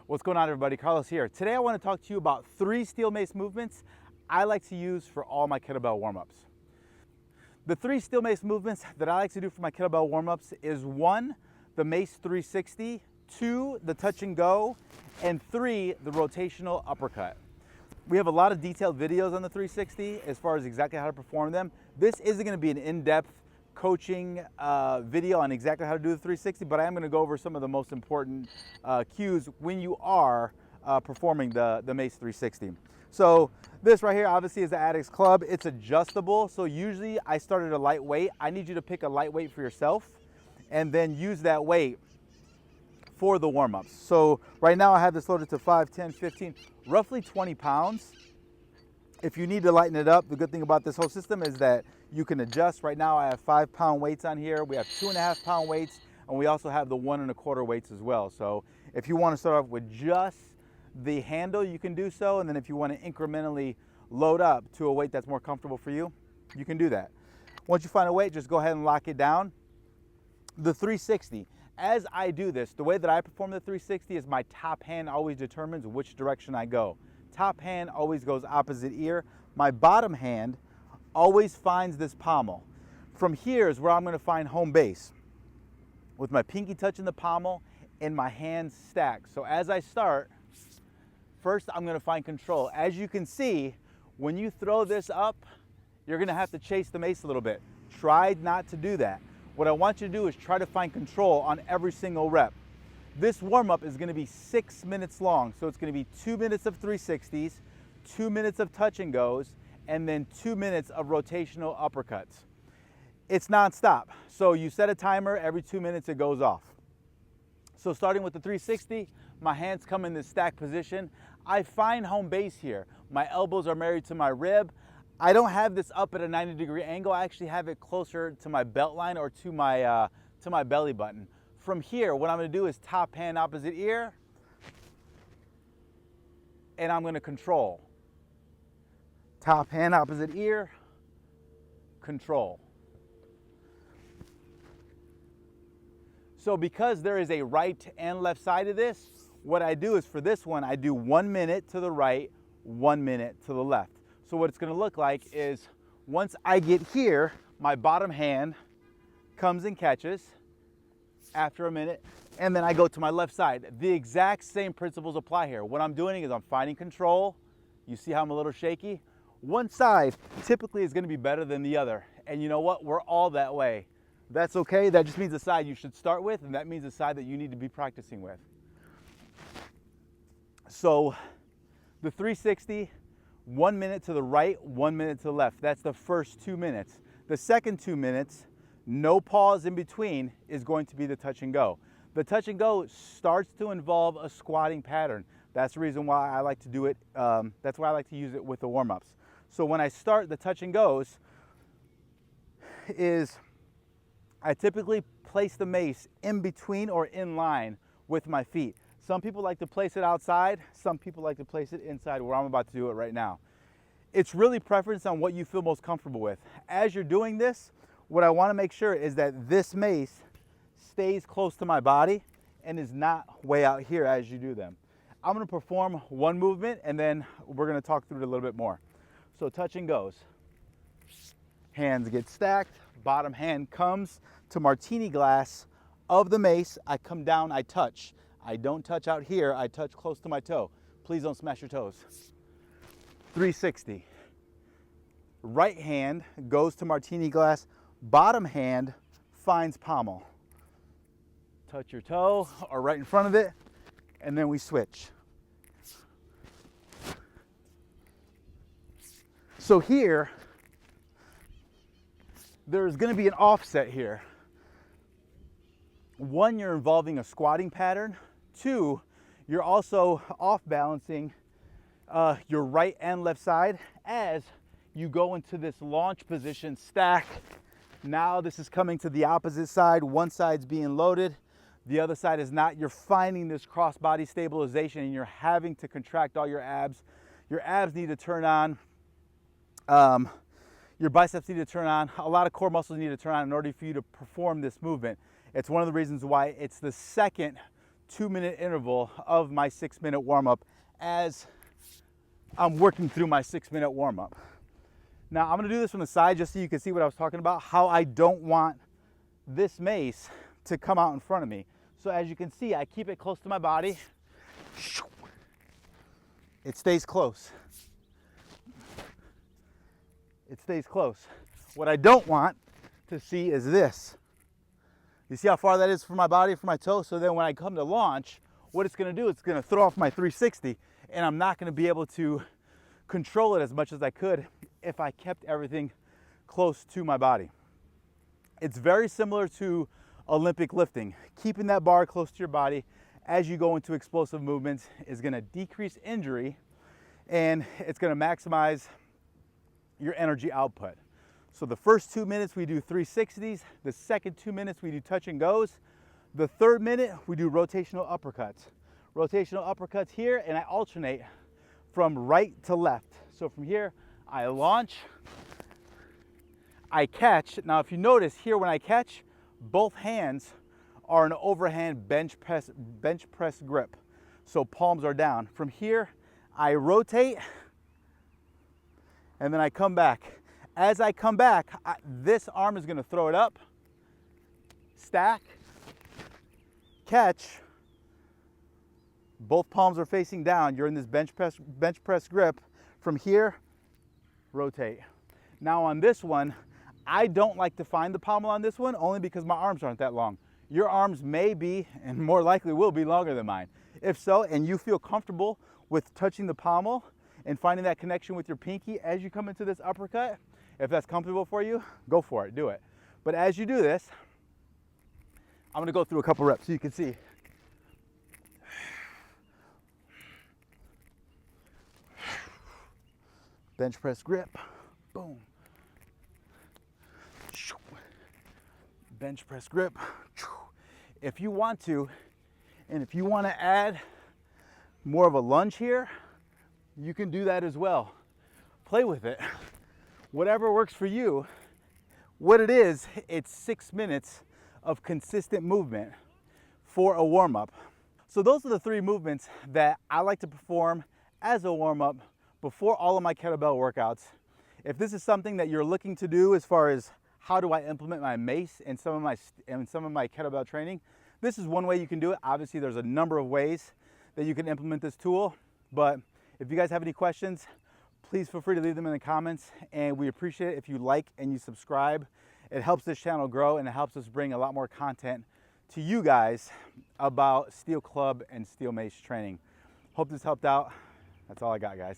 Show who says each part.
Speaker 1: What's going on, everybody? Carlos here. Today I want to talk to you about 3 steel mace movements I like to use for all my kettlebell warm-ups. The 3 steel mace movements that I like to do for my kettlebell warm-ups is 1, the Mace 360, 2, the touch and go, and 3, the rotational uppercut. We have a lot of detailed videos on the 360 as far as exactly how to perform them. This isn't going to be an in-depth coaching video on exactly how to do the 360, but I am going to go over some of the most important cues when you are performing the Mace 360. So this right here obviously is the Adex club. It's adjustable, so usually I start at a light weight. I need you to pick a light weight for yourself and then use that weight for the warm-ups. So right now I have this loaded to 5, 10, 15, roughly 20 pounds. If you need to lighten it up, the good thing about this whole system is that you can adjust. Right now I have 5-pound weights on here. We have 2.5-pound weights, and we also have the 1.25 weights as well. So if you want to start off with just the handle, you can do so. And then if you want to incrementally load up to a weight that's more comfortable for you, you can do that. Once you find a weight, just go ahead and lock it down. The 360, as I do this, the way that I perform the 360 is my top hand always determines which direction I go. Top hand always goes opposite ear. My bottom hand always finds this pommel. From here is where I'm going to find home base, with my pinky touching the pommel and my hands stacked. So as I start, first I'm going to find control. As you can see, when you throw this up, you're going to have to chase the mace a little bit. Try not to do that. What I want you to do is try to find control on every single rep. This warm-up is going to be 6 minutes long, so it's going to be 2 minutes of 360s, 2 minutes of touch and goes, and then 2 minutes of rotational uppercuts. It's non-stop, so you set a timer, every 2 minutes it goes off. So starting with the 360, my hands come in this stacked position. I find home base here. My elbows are married to my rib. I don't have this up at a 90-degree angle. I actually have it closer to my belt line or to my belly button. From here, what I'm going to do is top hand opposite ear, and I'm going to control. Top hand opposite ear, control. So because there is a right and left side of this, what I do is for this one, I do 1 minute to the right, 1 minute to the left. So what it's going to look like is once I get here, my bottom hand comes and catches after a minute, and then I go to my left side. The exact same principles apply here. What I'm doing is I'm finding control. You see how I'm a little shaky? One side typically is going to be better than the other. And you know what? We're all that way. That's okay. That just means the side you should start with, and that means the side that you need to be practicing with. So the 360, 1 minute to the right, 1 minute to the left. That's the first 2 minutes. The second 2 minutes, no pause in between, is going to be the touch and go. The touch and go starts to involve a squatting pattern. That's the reason why I like to do it. That's why I like to use it with the warm-ups. So when I start the touch and goes, I typically place the mace in between or in line with my feet. Some people like to place it outside. Some people like to place it inside, where I'm about to do it right now. It's really preference on what you feel most comfortable with. As you're doing this, what I want to make sure is that this mace stays close to my body and is not way out here as you do them. I'm going to perform one movement, and then we're going to talk through it a little bit more. So touch and goes. Hands get stacked. Bottom hand comes to martini glass of the mace. I come down, I touch. I don't touch out here. I touch close to my toe. Please don't smash your toes. 360. Right hand goes to martini glass. Bottom hand finds pommel. Touch your toe or right in front of it, and then we switch. So here, there's going to be an offset here. One, you're involving a squatting pattern. 2, you're also off balancing your right and left side as you go into this launch position stack. Now this is coming to the opposite side. One side's being loaded, the other side is not. You're finding this cross body stabilization, and you're having to contract all your abs. Your abs need to turn on. Your biceps need to turn on. A lot of core muscles need to turn on in order for you to perform this movement. It's one of the reasons why it's the second 2-minute interval of my 6-minute warm-up as I'm working through my 6-minute warm-up. Now I'm gonna do this from the side just so you can see what I was talking about, how I don't want this mace to come out in front of me. So as you can see, I keep it close to my body. It stays close. It stays close. What I don't want to see is this. You see how far that is from my body, from my toe? So then when I come to launch, what it's gonna do, it's gonna throw off my 360, and I'm not gonna be able to control it as much as I could if I kept everything close to my body. It's very similar to Olympic lifting. Keeping that bar close to your body as you go into explosive movements is gonna decrease injury, and it's gonna maximize your energy output. So the first 2 minutes we do 360s, the second 2 minutes we do touch and goes, the third minute we do rotational uppercuts. Rotational uppercuts here, and I alternate from right to left. So from here, I launch, I catch. Now if you notice here when I catch, both hands are an overhand bench press grip. So palms are down. From here, I rotate, and then I come back. As I come back, this arm is gonna throw it up, stack, catch. Both palms are facing down. You're in this bench press grip. From here, rotate. Now on this one, I don't like to find the pommel on this one only because my arms aren't that long. Your arms may be, and more likely will be, longer than mine. If so, and you feel comfortable with touching the pommel and finding that connection with your pinky as you come into this uppercut, if that's comfortable for you, go for it, do it. But as you do this, I'm gonna go through a couple reps so you can see. Bench press grip, boom. Bench press grip. If you want to, and if you want to add more of a lunge here, you can do that as well. Play with it. Whatever works for you. What it is, it's 6 minutes of consistent movement for a warm-up. So those are the 3 movements that I like to perform as a warm-up before all of my kettlebell workouts. If this is something that you're looking to do as far as how do I implement my mace and some of my kettlebell training, this is one way you can do it. Obviously, there's a number of ways that you can implement this tool, but if you guys have any questions, please feel free to leave them in the comments, and we appreciate it if you like and you subscribe. It helps this channel grow, and it helps us bring a lot more content to you guys about steel club and steel mace training. Hope this helped out. That's all I got, guys.